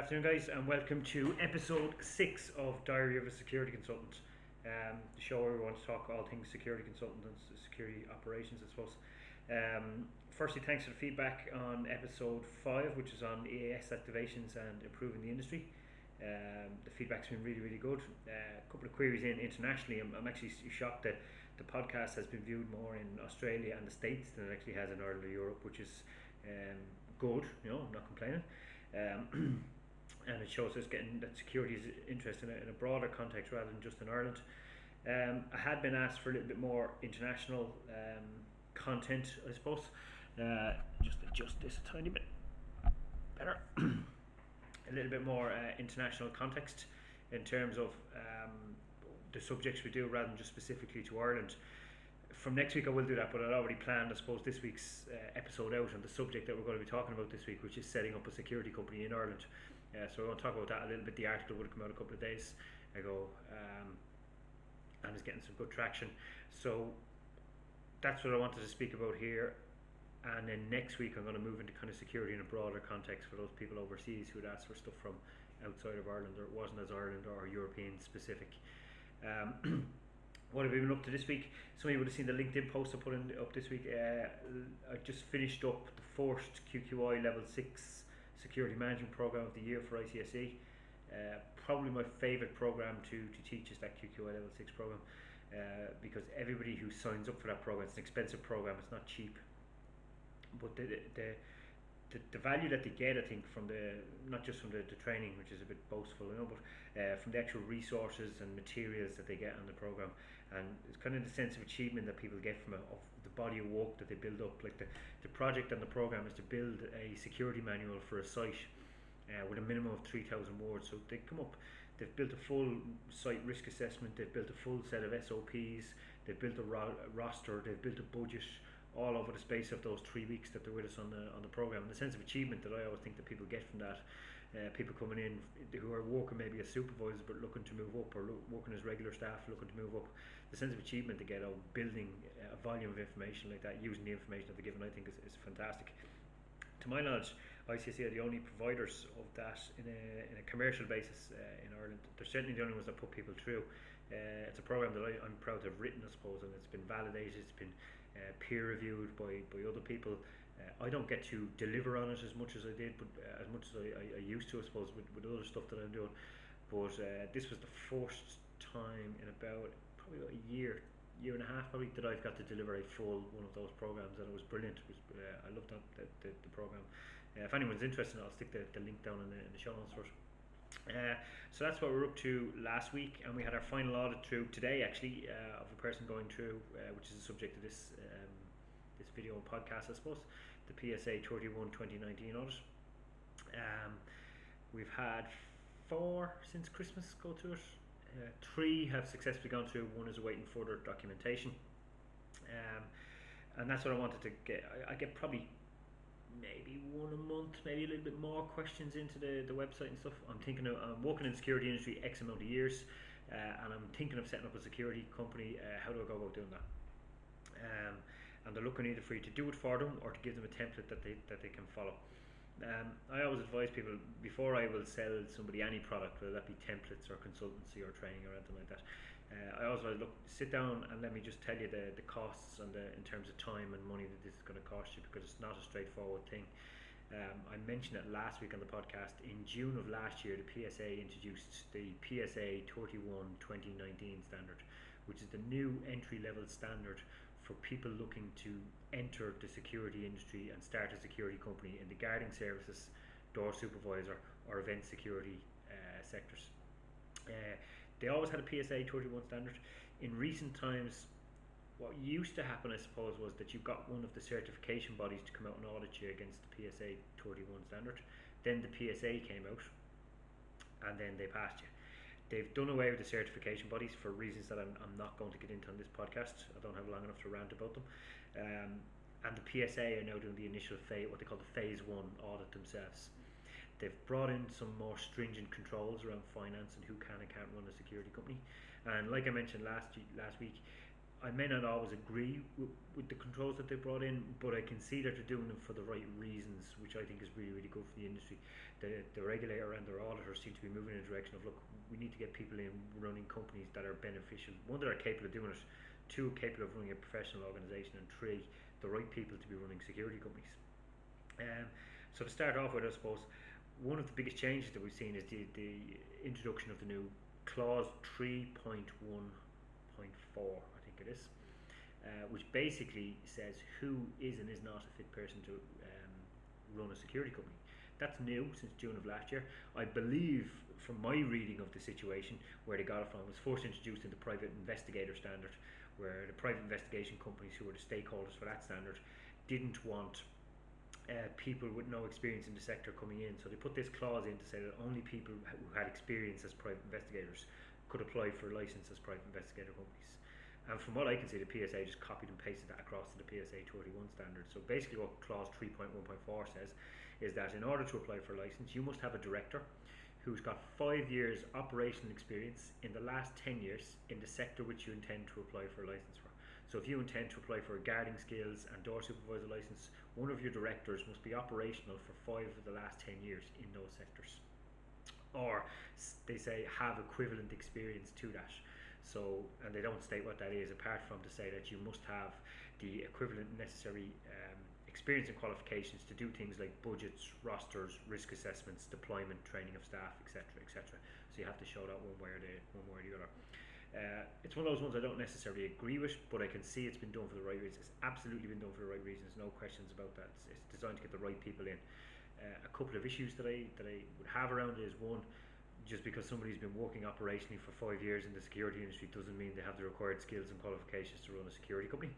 afternoon, guys, and welcome to episode 6 of Diary of a Security Consultant, the show where we want to talk all things security consultant and security operations, I suppose. Firstly, thanks for the feedback on episode 5, which is on EAS activations and improving the industry. The feedback's been really good. A couple of queries internationally. I'm actually shocked that the podcast has been viewed more in Australia and the States than it actually has in Ireland or Europe, which is good. I'm not complaining. And it shows us getting that security is interested in a broader context rather than just in Ireland. I had been asked for a little bit more international content, I suppose. Just adjust this a tiny bit better. A little bit more international context in terms of the subjects we do rather than just specifically to Ireland. From next week I will do that, but I'd already planned, I suppose, this week's episode out on the subject that we're going to be talking about this week, which is setting up a security company in Ireland. So we're going to talk about that a little bit. The article would have come out a couple of days ago, and it's getting some good traction. So that's what I wanted to speak about here. And then next week I'm going to move into kind of security in a broader context for those people overseas who had asked for stuff from outside of Ireland, or it wasn't as Ireland or European specific. What have we been up to this week? Some of you would have seen the LinkedIn post I put up this week. I just finished up the first QQI Level 6 Security Management Program of the year for ICSE. Probably my favourite program to teach is that QQI Level 6 program, because everybody who signs up for that program, it's an expensive program, it's not cheap, but the value that they get, I think, from not just from the training, which is a bit boastful, but from the actual resources and materials that they get on the program, and it's kind of the sense of achievement that people get from of the body of work that they build up. Like the project on the program is to build a security manual for a site with a minimum of 3,000 words. So they come up, they've built a full site risk assessment, they've built a full set of SOPs, they've built a roster, they've built a budget, all over the space of those 3 weeks that they're with us on the program. And the sense of achievement that I always think that people get from that, people coming in who are working maybe as supervisors but looking to move up, or working as regular staff looking to move up, the sense of achievement they get out of building a volume of information like that, using the information that they're given, I think is fantastic. To my knowledge, ICSE are the only providers of that in a commercial basis in Ireland. They're certainly the only ones that put people through. It's a program that I'm proud to have written, I suppose, and it's been validated, it's been peer reviewed by other people. I don't get to deliver on it as much as I did, but as much as I used to, I suppose, with other stuff that I'm doing. But this was the first time in probably about a year and a half probably that I've got to deliver a full one of those programs, and it was brilliant. I loved the program. If anyone's interested, I'll stick the link down in the show notes for it. So that's what we're up to last week, and we had our final audit through today, actually, of a person going through, which is the subject of this video and podcast, I suppose, the PSA 31 2019 audit. We've had 4 since Christmas go through it. 3 have successfully gone through, 1 is awaiting further documentation, and that's what I wanted to get. I get probably maybe 1 a month, maybe a little bit more questions into the website and stuff. I'm working in the security industry X amount of years, and I'm thinking of setting up a security company. How do I go about doing that? And they're looking either for you to do it for them or to give them a template that they can follow. I always advise people, before I will sell somebody any product, whether that be templates or consultancy or training or anything like that, I always like, sit down and let me just tell you the costs and in terms of time and money that this is going to cost you, because it's not a straightforward thing. I mentioned it last week on the podcast. In June of last year, the PSA introduced the PSA 31 2019 standard, which is the new entry-level standard for people looking to enter the security industry and start a security company in the guarding services, door supervisor or event security sectors. They always had a PSA 31 standard. In recent times, what used to happen, I suppose, was that you got one of the certification bodies to come out and audit you against the PSA 31 standard. Then the PSA came out, and then they passed you. They've done away with the certification bodies for reasons that I'm not going to get into on this podcast. I don't have long enough to rant about them. And the PSA are now doing the initial phase, what they call the phase 1 audit themselves. They've brought in some more stringent controls around finance and who can and can't run a security company. And like I mentioned last week, I may not always agree with the controls that they brought in, but I can see that they're doing them for the right reasons, which I think is really, really good for the industry. The regulator and their auditors seem to be moving in a direction of, look, we need to get people in running companies that are beneficial. One, that are capable of doing it. Two, capable of running a professional organisation. And three, the right people to be running security companies. So to start off with, I suppose, one of the biggest changes that we've seen is the introduction of the new clause 3.1.4, I think it is, which basically says who is and is not a fit person to run a security company. That's new since June of last year. I believe, from my reading of the situation, where they got it from, was first introduced in the private investigator standard, where the private investigation companies, who were the stakeholders for that standard, didn't want people with no experience in the sector coming in. So they put this clause in to say that only people who had experience as private investigators could apply for a license as private investigator companies. And from what I can see, the PSA just copied and pasted that across to the PSA 31 standard. So basically what clause 3.1.4 says is that in order to apply for a license, you must have a director who's got 5 years operational experience in the last 10 years in the sector which you intend to apply for a license for. So if you intend to apply for a guarding skills and door supervisor license, one of your directors must be operational for 5 of the last 10 years in those sectors. Or they say have equivalent experience to that. So, and they don't state what that is, apart from to say that you must have the equivalent necessary experience and qualifications to do things like budgets, rosters, risk assessments, deployment, training of staff, etc., etc. So you have to show that one way or the other. It's one of those ones I don't necessarily agree with, but I can see it's been done for the right reasons. It's absolutely been done for the right reasons, no questions about that. It's designed to get the right people in. A couple of issues that I would have around it is, one, just because somebody's been working operationally for 5 years in the security industry doesn't mean they have the required skills and qualifications to run a security company.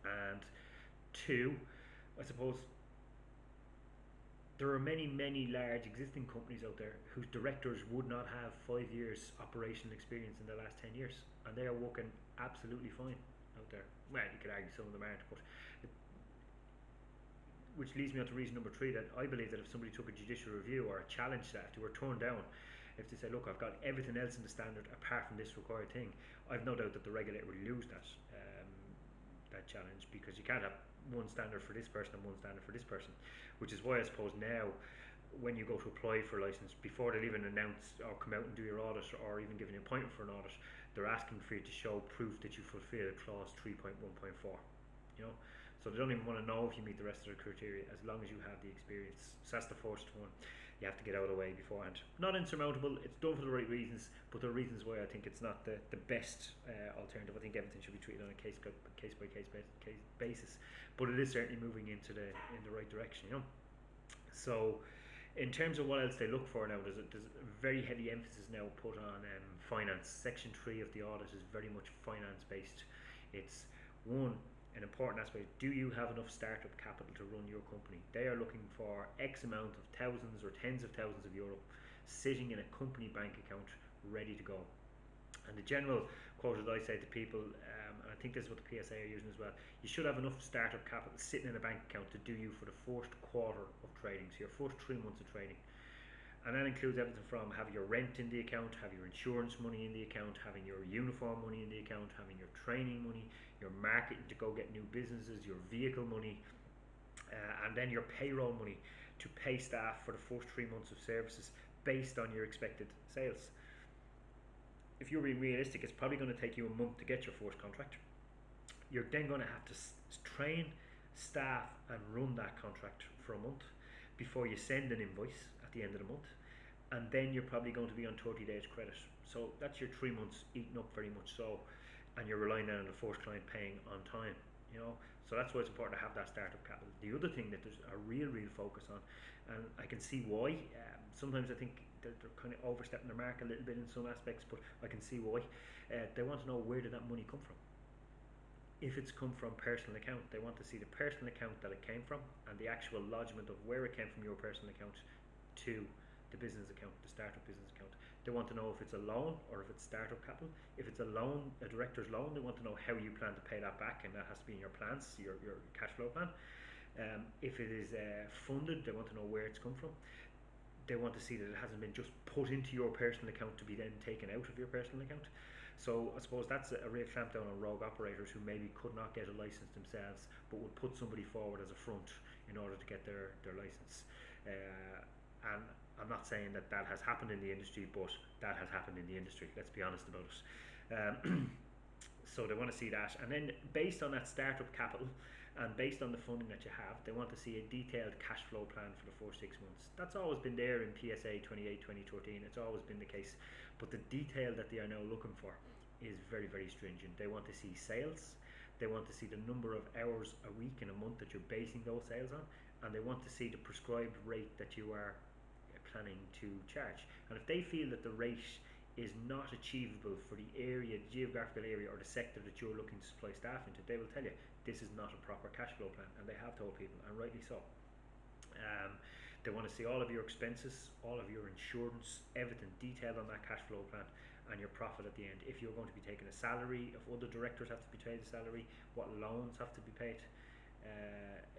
And two, I suppose there are many, many large existing companies out there whose directors would not have 5 years operational experience in the last 10 years, and they are working absolutely fine out there. Well, you could argue some of them aren't, but which leads me on to reason number 3, that I believe that if somebody took a judicial review or a challenge that, they were turned down, if they say, look, I've got everything else in the standard apart from this required thing, I've no doubt that the regulator would lose that challenge, because you can't have one standard for this person and one standard for this person, which is why I suppose now when you go to apply for a license, before they'll even announce or come out and do your audit or even give an appointment for an audit, they're asking for you to show proof that you fulfill clause 3.1.4, you know. So they don't even want to know if you meet the rest of the criteria, as long as you have the experience. So that's the first one you have to get out of the way beforehand. Not insurmountable, it's done for the right reasons, but there are reasons why I think it's not the best alternative. I think everything should be treated on a case by case basis, but it is certainly moving in the right direction, you know. So in terms of what else they look for now, there's a very heavy emphasis now put on finance. Section 3 of the audit is very much finance based. It's an important aspect. Do you have enough startup capital to run your company? They are looking for X amount of thousands or tens of thousands of euro sitting in a company bank account ready to go. And the general quote that I say to people, and I think this is what the PSA are using as well, you should have enough startup capital sitting in a bank account to do you for the first quarter of trading, so your first 3 months of trading. And that includes everything from having your rent in the account, having your insurance money in the account, having your uniform money in the account, having your training money, your marketing to go get new businesses, your vehicle money, and then your payroll money to pay staff for the first 3 months of services based on your expected sales. If you're being realistic, it's probably going to take you a month to get your first contract. You're then going to have to train staff and run that contract for a month before you send an invoice at the end of the month, and then you're probably going to be on 30 days credit. So that's your 3 months eaten up, very much so, and you're relying on the first client paying on time, you know. So that's why it's important to have that startup capital. The other thing that there's a real focus on, and I can see why, sometimes I think they're kind of overstepping their mark a little bit in some aspects, but I can see why. They want to know, where did that money come from? If it's come from personal account, they want to see the personal account that it came from and the actual lodgement of where it came from your personal account to the business account, the startup business account. They want to know if it's a loan or if it's startup capital. If it's a loan, a director's loan, they want to know how you plan to pay that back, and that has to be in your plans, your cash flow plan. If it is funded, they want to know where it's come from. They want to see that it hasn't been just put into your personal account to be then taken out of your personal account. So I suppose that's a real clampdown on rogue operators who maybe could not get a license themselves, but would put somebody forward as a front in order to get their license. And I'm not saying that has happened in the industry, but that has happened in the industry. Let's be honest about it. So they want to see that, and then based on that startup capital and based on the funding that you have, they want to see a detailed cash flow plan for the first 6 months. That's always been there in PSA 28 2013. It's always been the case, but the detail that they are now looking for is very, very stringent. They want to see sales, they want to see the number of hours a week and a month that you're basing those sales on, and they want to see the prescribed rate that you are planning to charge. And if they feel that the rate is not achievable for the area, the geographical area or the sector that you're looking to supply staff into, they will tell you this is not a proper cash flow plan, and they have told people, and rightly so. They want to see all of your expenses, all of your insurance, everything detailed on that cash flow plan, and your profit at the end. If you're going to be taking a salary, if other directors have to be paid a salary, what loans have to be paid,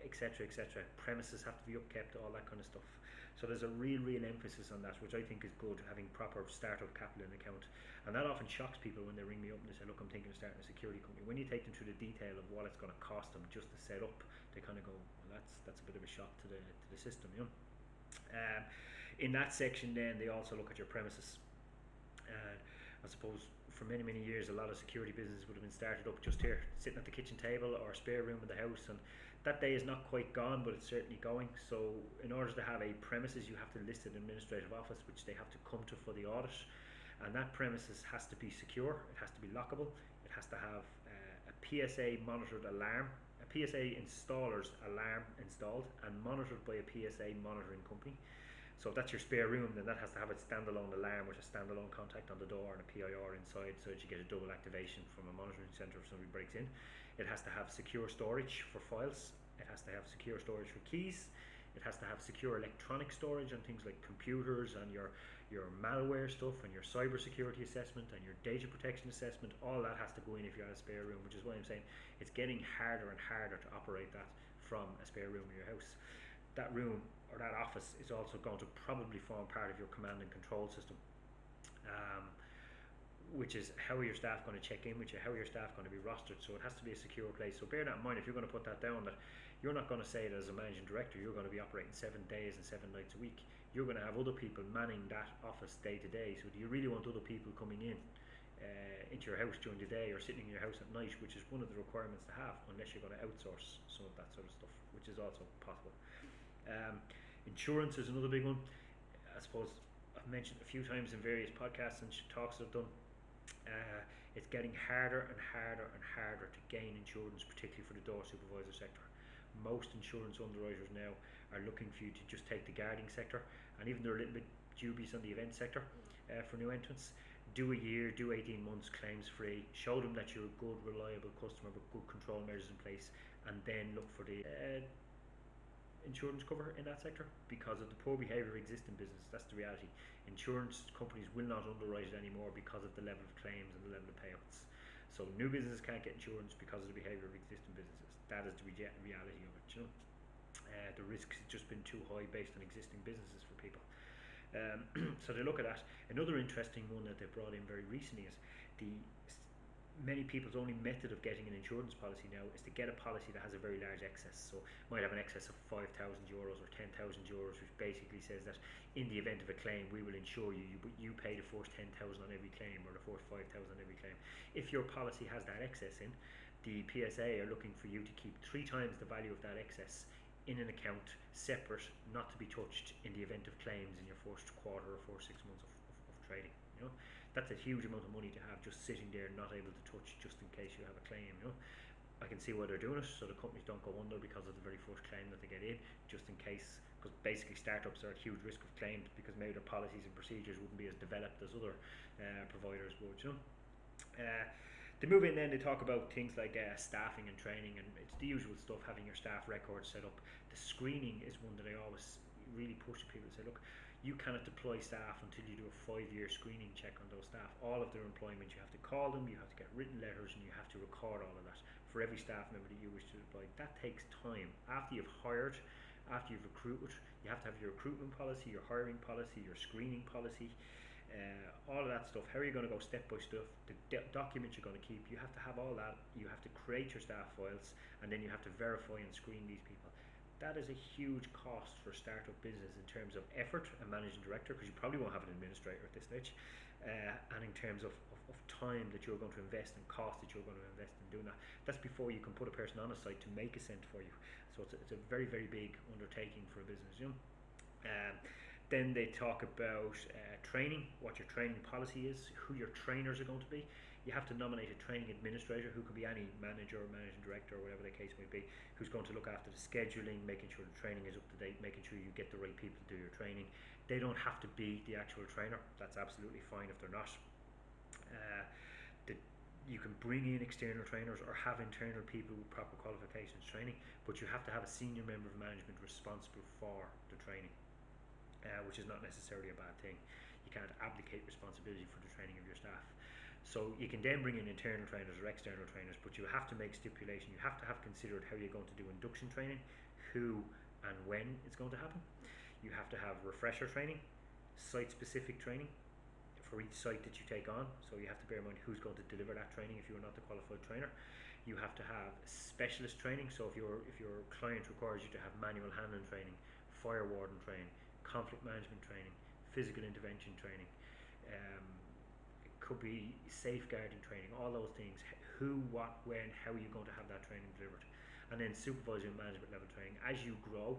etc., etc. Premises have to be upkept, all that kind of stuff. So there's a real emphasis on that, which I think is good, having proper startup capital in account. And that often shocks people when they ring me up and they say, look, I'm thinking of starting a security company. When you take them through the detail of what it's going to cost them just to set up, they kind of go, well, that's a bit of a shock to the system, you know. In that section then, they also look at your premises. I suppose for many years, a lot of security businesses would have been started up just here, sitting at the kitchen table or a spare room in the house, and that day is not quite gone, but it's certainly going. So in order to have a premises, you have to list an administrative office, which they have to come to for the audit, and that premises has to be secure, it has to be lockable, it has to have a PSA monitored alarm, a PSA installer's alarm installed and monitored by a PSA monitoring company. So if that's your spare room, then that has to have a standalone alarm with a standalone contact on the door and a PIR inside, so that you get a double activation from a monitoring centre if somebody breaks in. It has to have secure storage for files. It has to have secure storage for keys. It has to have secure electronic storage on things like computers and your malware stuff and your cyber security assessment and your data protection assessment. All that has to go in if you have a spare room, which is why I'm saying it's getting harder and harder to operate that from a spare room in your house. That room or that office is also going to probably form part of your command and control system, which is how are your staff going to check in with you, how are your staff going to be rostered. So it has to be a secure place. So bear that in mind if you're going to put that down, that you're not going to say that as a managing director you're going to be operating 7 days and 7 nights a week. You're going to have other people manning that office day to day. So do you really want other people coming in into your house during the day or sitting in your house at night, which is one of the requirements to have, unless you're going to outsource some of that sort of stuff, which is also possible. Insurance is another big one. I suppose I've mentioned a few times in various podcasts and talks I've done. It's getting harder and harder to gain insurance, particularly for the door supervisor sector. Most insurance underwriters now are looking for you to just take the guarding sector, and even they're a little bit dubious on the event sector for new entrants. Do a year, do 18 months claims free, show them that you're a good, reliable customer with good control measures in place, and then look for the insurance cover in that sector, because of the poor behaviour of existing business. That's the reality. Insurance companies will not underwrite it anymore because of the level of claims and the level of payouts. So new businesses can't get insurance because of the behaviour of existing businesses. That is the reality of it, you know. The risks have just been too high based on existing businesses for people. So they look at that. Another interesting one that they brought in very recently is many people's only method of getting an insurance policy now is to get a policy that has a very large excess. So might have an excess of €5,000 or €10,000, which basically says that in the event of a claim we will insure you, but you pay the first 10,000 on every claim or the first 5,000 on every claim. If your policy has that excess in, the PSA are looking for you to keep 3 times the value of that excess in an account, separate, not to be touched in the event of claims in your first quarter or first 6 months of trading. You know, that's a huge amount of money to have just sitting there, not able to touch, just in case you have a claim. You know, I can see why they're doing it, so the companies don't go under because of the very first claim that they get in, just in case, because basically startups are at huge risk of claims because maybe their policies and procedures wouldn't be as developed as other providers would. You know. They move in then, they talk about things like staffing and training, and it's the usual stuff, having your staff records set up. The screening is one that I always really push to people to say, look, you cannot deploy staff until you do a 5-year screening check on those staff. All of their employment, you have to call them, you have to get written letters, and you have to record all of that for every staff member that you wish to deploy. That takes time. After you've hired, after you've recruited, you have to have your recruitment policy, your hiring policy, your screening policy. all of that stuff. How are you going to go step by step? The documents you're going to keep, you have to have all that. You have to create your staff files, and then you have to verify and screen these people. That is a huge cost for a startup business in terms of effort and managing director, because you probably won't have an administrator at this stage, and in terms of time that you're going to invest and cost that you're going to invest in doing that. That's before you can put a person on a site to make a cent for you. So it's a very, very big undertaking for a business. Then they talk about training, what your training policy is, who your trainers are going to be. You have to nominate a training administrator, who could be any manager or managing director or whatever the case may be, who's going to look after the scheduling, making sure the training is up to date, making sure you get the right people to do your training. They don't have to be the actual trainer. That's absolutely fine if they're not. You can bring in external trainers or have internal people with proper qualifications training, but you have to have a senior member of management responsible for the training, which is not necessarily a bad thing. You can't abdicate responsibility for the training of your staff. So you can then bring in internal trainers or external trainers, but you have to make stipulation. You have to have considered how you're going to do induction training, who and when it's going to happen. You have to have refresher training, site-specific training for each site that you take on. So you have to bear in mind who's going to deliver that training if you're not the qualified trainer. You have to have specialist training. So if your client requires you to have manual handling training, fire warden training, conflict management training, physical intervention training, it could be safeguarding training, all those things. Who, what, when, how are you going to have that training delivered? And then supervisory and management level training. As you grow,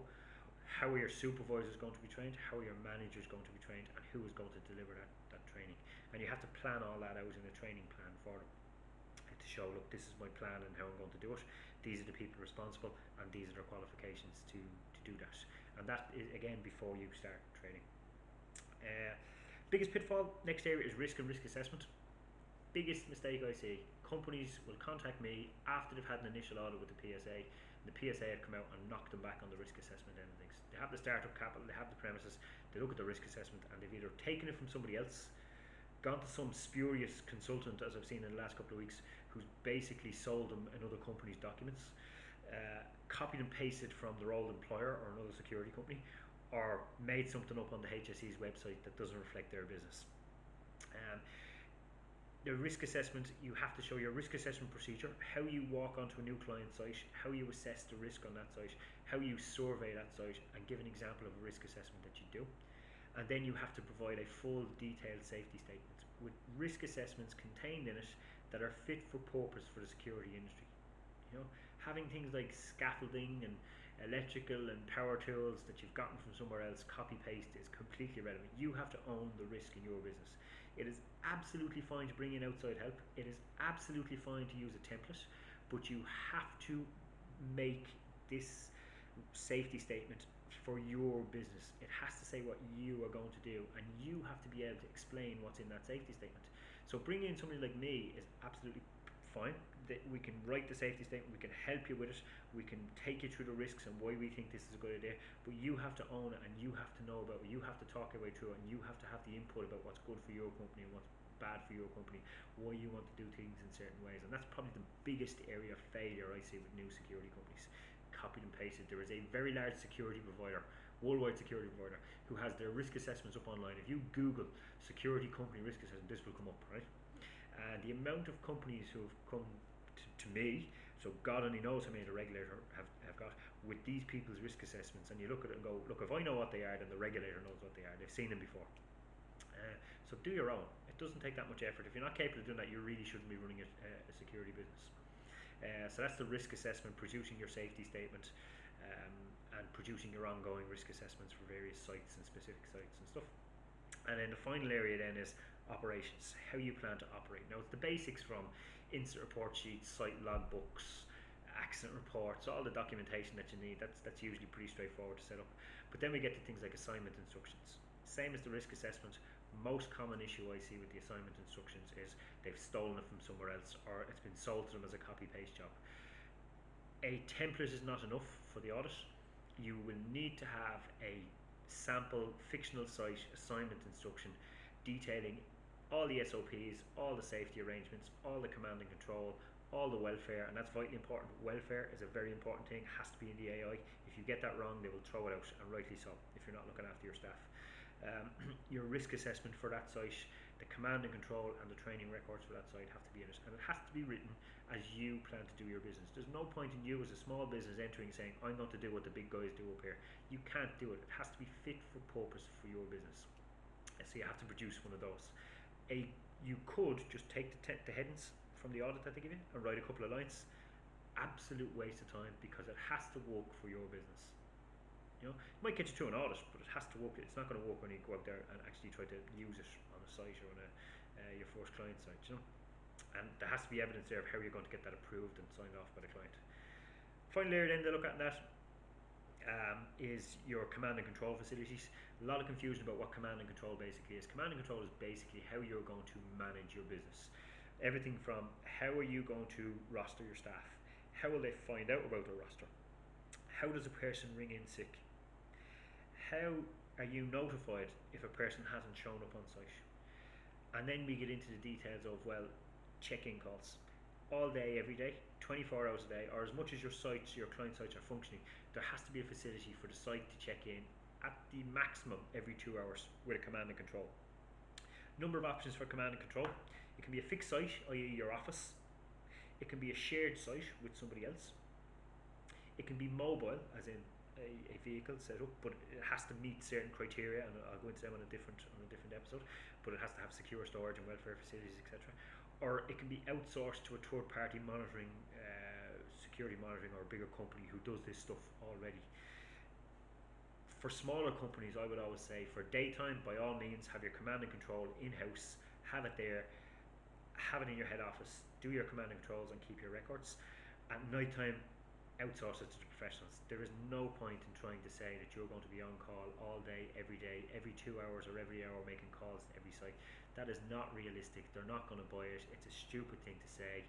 how are your supervisors going to be trained? How are your managers going to be trained? And who is going to deliver that training? And you have to plan all that out in a training plan for them, to show, look, this is my plan and how I'm going to do it. These are the people responsible, and these are their qualifications to do that. And that is, again, before you start training. Biggest pitfall, next area, is risk and risk assessment. Biggest mistake I see, companies will contact me after they've had an initial audit with the PSA, and the PSA have come out and knocked them back on the risk assessment end of things. They have the startup capital, they have the premises, they look at the risk assessment, and they've either taken it from somebody else, gone to some spurious consultant, as I've seen in the last couple of weeks, who's basically sold them another company's documents, copied and pasted from their old employer or another security company, or made something up on the HSE's website that doesn't reflect their business. The risk assessment, you have to show your risk assessment procedure, how you walk onto a new client site, how you assess the risk on that site, how you survey that site, and give an example of a risk assessment that you do. And then you have to provide a full detailed safety statement with risk assessments contained in it that are fit for purpose for the security industry. Having things like scaffolding and electrical and power tools that you've gotten from somewhere else, copy paste, is completely irrelevant. You have to own the risk in your business. It is absolutely fine to bring in outside help. It is absolutely fine to use a template, but you have to make this safety statement for your business. It has to say what you are going to do, and you have to be able to explain what's in that safety statement. So bringing in somebody like me is absolutely fine. We can write the safety statement, we can help you with it, we can take you through the risks and why we think this is a good idea, but you have to own it, and you have to know about it, you have to talk your way through it, and you have to have the input about what's good for your company and what's bad for your company, why you want to do things in certain ways. And that's probably the biggest area of failure I see with new security companies. Copied and pasted. There is a very large security provider, worldwide security provider, who has their risk assessments up online. If you Google security company risk assessment, this will come up, right? And the amount of companies who have come to me, so God only knows how many the regulator have got with these people's risk assessments, and you look at it and go, look, if I know what they are, then the regulator knows what they are. They've seen them before. So do your own. It doesn't take that much effort. If you're not capable of doing that, you really shouldn't be running a security business. So that's the risk assessment, producing your safety statement, and producing your ongoing risk assessments for various sites and specific sites and stuff. And then the final area then is operations, how you plan to operate. Now it's the basics from incident report sheets, site logbooks, accident reports, all the documentation that you need. That's usually pretty straightforward to set up. But then we get to things like assignment instructions. Same as the risk assessment. Most common issue I see with the assignment instructions is they've stolen it from somewhere else, or it's been sold to them as a copy-paste job. A template is not enough for the audit. You will need to have a sample fictional site assignment instruction detailing all the SOPs, all the safety arrangements, all the command and control, all the welfare, and that's vitally important. Welfare is a very important thing, has to be in the AI. If you get that wrong, they will throw it out, and rightly so, if you're not looking after your staff. Your risk assessment for that site, the command and control and the training records for that site have to be in it, and it has to be written as you plan to do your business. There's no point in you as a small business entering saying, I'm going to do what the big guys do up here. You can't do it. It has to be fit for purpose for your business. So you have to produce one of those. You could just take the headings from the audit that they give you and write a couple of lines. Absolute waste of time, because it has to work for your business. You know, it might get you through an audit, but it has to work. It's not going to work when you go out there and actually try to use it on a site or on your first client site. You know, and there has to be evidence there of how you're going to get that approved and signed off by the client. Final area then to look at that is your command and control facilities. A lot of confusion about what command and control basically is. Command and control is basically how you're going to manage your business. Everything from how are you going to roster your staff? How will they find out about their roster? How does a person ring in sick? How are you notified if a person hasn't shown up on site? And then we get into the details of, well, check-in calls. All day, every day, 24 hours a day, or as much as your client sites are functioning, there has to be a facility for the site to check in at the maximum every 2 hours with a command and control. Number of options for command and control. It can be a fixed site, i.e. your office. It can be a shared site with somebody else. It can be mobile, as in a vehicle set up, but it has to meet certain criteria, and I'll go into them on a different episode. But it has to have secure storage and welfare facilities, etc. Or it can be outsourced to a third-party monitoring, security monitoring, or a bigger company who does this stuff already. For smaller companies, I would always say, for daytime, by all means, have your command and control in-house, have it there, have it in your head office, do your command and controls and keep your records. At nighttime, outsource it to the professionals. There is no point in trying to say that you're going to be on call all day, every 2 hours or every hour making calls to every site. That is not realistic. They're not going to buy it. It's a stupid thing to say.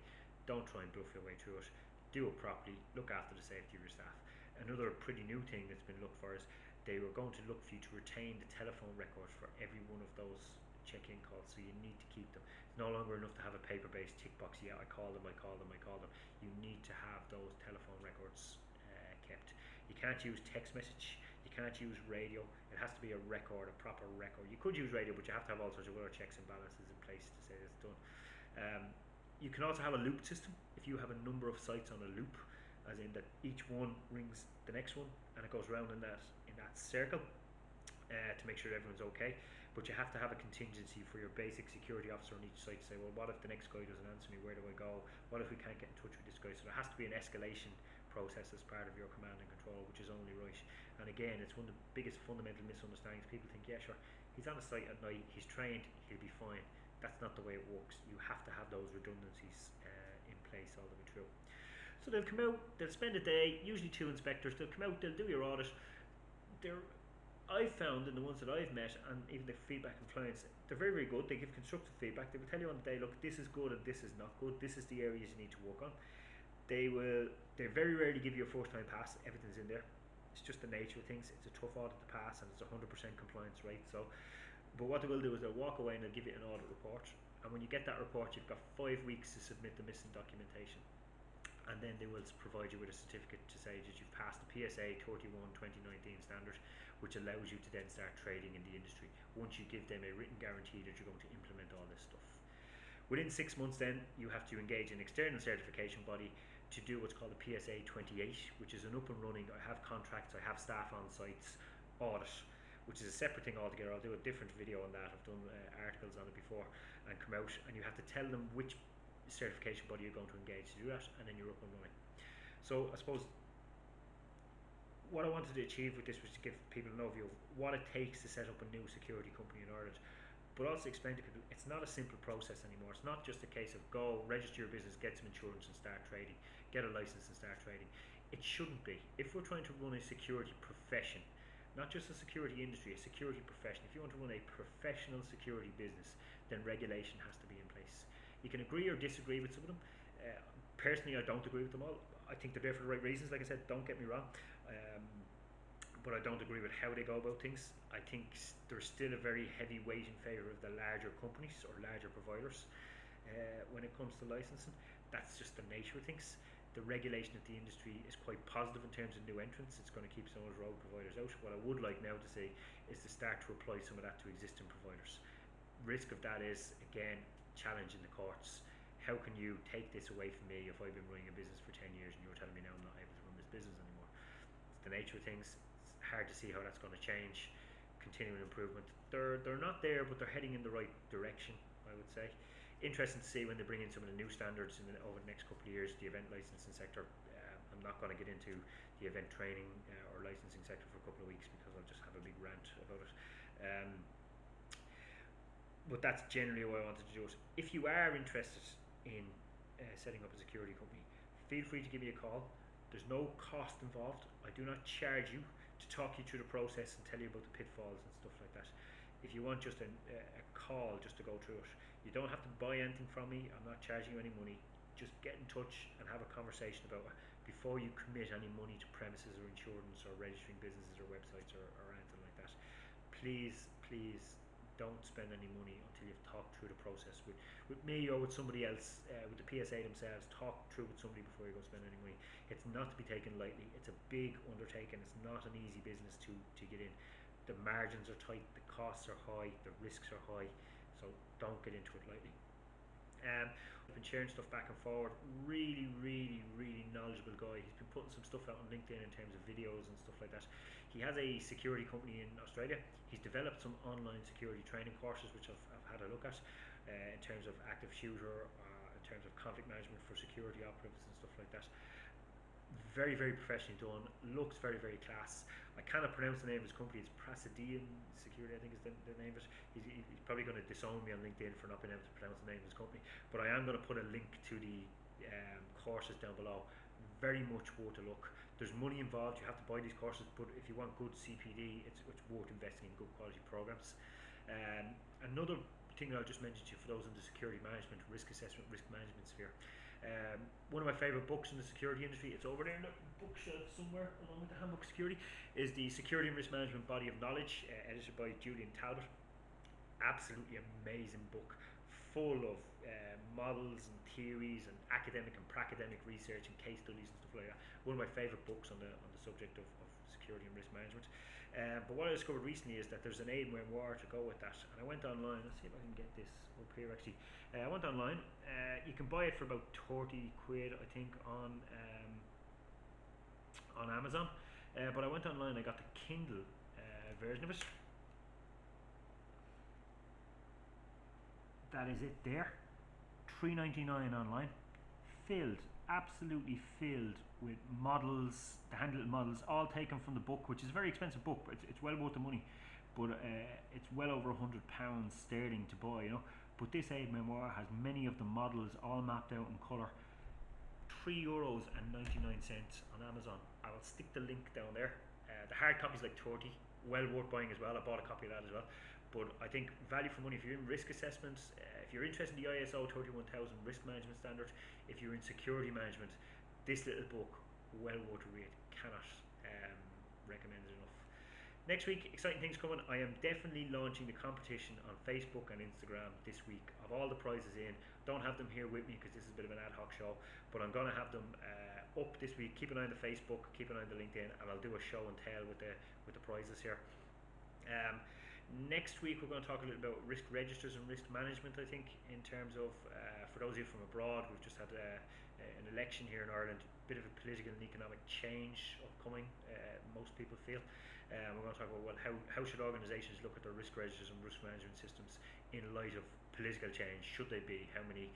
Don't try and bluff your way through it. Do it properly. Look after the safety of your staff. Another pretty new thing that's been looked for is they were going to look for you to retain the telephone records for every one of those check-in calls, so you need to keep them. It's no longer enough to have a paper-based tick box. Yeah, I call them. You need to have those telephone records kept. You can't use text message. You can't use radio. It has to be a record, a proper record. You could use radio, but you have to have all sorts of other checks and balances in place to say it's done. You can also have a loop system. If you have a number of sites on a loop, as in that each one rings the next one, and it goes round in that circle to make sure everyone's okay. But you have to have a contingency for your basic security officer on each site to say, well, what if the next guy doesn't answer me? Where do I go? What if we can't get in touch with this guy? So there has to be an escalation process as part of your command and control, which is only right. And again, it's one of the biggest fundamental misunderstandings. People think, yeah, sure, he's on a site at night, he's trained, he'll be fine. That's not the way it works. You have to have those redundancies in place all the way through. So they'll come out, they'll spend a day, usually 2 inspectors, they'll come out, they'll do your audit. I've found in the ones that I've met, and even the feedback from clients, they're very, very good. They give constructive feedback. They will tell you on the day, look, this is good and this is not good. This is the areas you need to work on. They very rarely give you a first time pass. Everything's in there. It's just the nature of things. It's a tough audit to pass, and it's 100% compliance rate. So, but what they will do is they'll walk away and they'll give you an audit report. And when you get that report, you've got 5 weeks to submit the missing documentation. And then they will provide you with a certificate to say that you've passed the PSA 31 2019 standard, which allows you to then start trading in the industry once you give them a written guarantee that you're going to implement all this stuff. Within 6 months then, you have to engage an external certification body to do what's called a PSA 28, which is an up and running, I have contracts, I have staff on sites, audit, which is a separate thing altogether. I'll do a different video on that. I've done articles on it before, and come out, and you have to tell them which certification body you're going to engage to do that, and then you're up and running. So I suppose what I wanted to achieve with this was to give people an overview of what it takes to set up a new security company in Ireland, but also explain to people it's not a simple process anymore. It's not just a case of go register your business, get some insurance and start trading, get a license and start trading. It shouldn't be. If we're trying to run a security profession, not just a security industry, a security profession, if you want to run a professional security business, then regulation has to be in place. You can agree or disagree with some of them. Personally, I don't agree with them all. I think they're there for the right reasons. Like I said, don't get me wrong. But I don't agree with how they go about things. I think there's still a very heavy weight in favour of the larger companies or larger providers when it comes to licensing. That's just the nature of things. the regulation of the industry is quite positive in terms of new entrants. It's going to keep some of those rogue providers out. What I would like now to see is to start to apply some of that to existing providers. Risk of that is, again, challenge in the courts. How can you take this away from me if I've been running a business for 10 years and you're telling me now I'm not able to run this business anymore? It's the nature of things. It's hard to see how that's going to change. Continuing improvement. They're not there, but they're heading in the right direction, I would say. Interesting to see when they bring in some of the new standards over the next couple of years, the event licensing sector. I'm not going to get into the event training or licensing sector for a couple of weeks because I'll just have a big rant about it. But that's generally what I wanted to do. If you are interested in setting up a security company, feel free to give me a call. There's no cost involved. I do not charge you to talk you through the process and tell you about the pitfalls and stuff like that. If you want just a call just to go through it, you don't have to buy anything from me. I'm not charging you any money. Just get in touch and have a conversation about it before you commit any money to premises or insurance or registering businesses or websites or anything like that. Please don't spend any money until you've talked through the process with me or with somebody else, with the PSA themselves. Talk through with somebody before you go spend any money. It's not to be taken lightly. It's a big undertaking. It's not an easy business to get in. The margins are tight, the costs are high, the risks are high, so don't get into it lightly. I've been sharing stuff back and forward. Really knowledgeable guy. He's been putting some stuff out on LinkedIn in terms of videos and stuff like that. He has a security company in Australia. He's developed some online security training courses which I've had a look at in terms of active shooter, in terms of conflict management for security operatives and stuff like that. Very professionally done, looks very class. I cannot pronounce the name of his company. It's Prasidian Security, I think is the name of it. He's probably going to disown me on LinkedIn for not being able to pronounce the name of his company, but I am going to put a link to the courses down below. Very much worth a look. There's money involved, you have to buy these courses, but if you want good CPD, it's worth investing in good quality programs. Another thing that I'll just mention to you for those in the security management, risk assessment, risk management sphere. One of my favourite books in the security industry, it's over there in the bookshelf somewhere along with the Handbook of Security, is the Security and Risk Management Body of Knowledge, edited by Julian Talbot. Absolutely amazing book, full of models and theories and academic and pracademic research and case studies and stuff like that. One of my favourite books on the subject of security and risk management. But what I discovered recently is that there's an aide memoire to go with that, and I went online. Let's see if I can get this up here actually. I went online. You can buy it for about 30 quid, I think, on Amazon. But I went online. I got the Kindle version of it. That is it there. $3.99 online. Filled, absolutely filled with models, the handwritten models, all taken from the book, which is a very expensive book, but it's well worth the money. But it's well over £100 sterling to buy, you know. But this aide memoire has many of the models all mapped out in colour. €3.99 on Amazon. I will stick the link down there. The hard copy is like 30, well worth buying as well. I bought a copy of that as well. But I think value for money if you're in risk assessments, if you're interested in the ISO 31000 risk management standard, if you're in security management, this little book, well worth a read. Cannot recommend it enough. Next week, exciting things coming. I am definitely launching the competition on Facebook and Instagram this week of all the prizes in. Don't have them here with me because this is a bit of an ad hoc show, but I'm going to have them up this week. Keep an eye on the Facebook, keep an eye on the LinkedIn, and I'll do a show and tell with the prizes here. Next week we're going to talk a little about risk registers and risk management. I think in terms of for those of you from abroad, we've just had an election here in Ireland, a bit of a political and economic change upcoming, most people feel. We're going to talk about how should organisations look at their risk registers and risk management systems in light of political change. Should they be? How many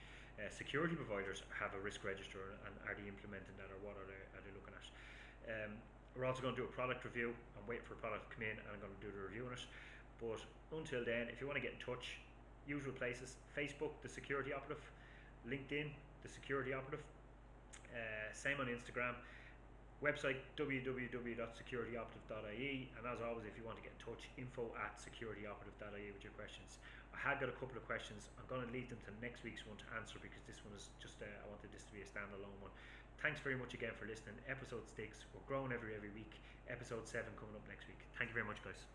security providers have a risk register, and are they implementing that, or what are they looking at? We're also going to do a product review. I'm waiting for a product to come in and I'm going to do the review on it. But until then, if you want to get in touch, usual places: Facebook, The Security Operative; LinkedIn, The Security Operative; same on Instagram; website www.securityoperative.ie; and as always, if you want to get in touch, info@securityoperative.ie with your questions. I have got a couple of questions. I'm going to leave them to next week's one to answer, because this one is just I wanted this to be a standalone one. Thanks very much again for listening. Episode 6, we're growing every week. Episode 7 coming up next week. Thank you very much, guys.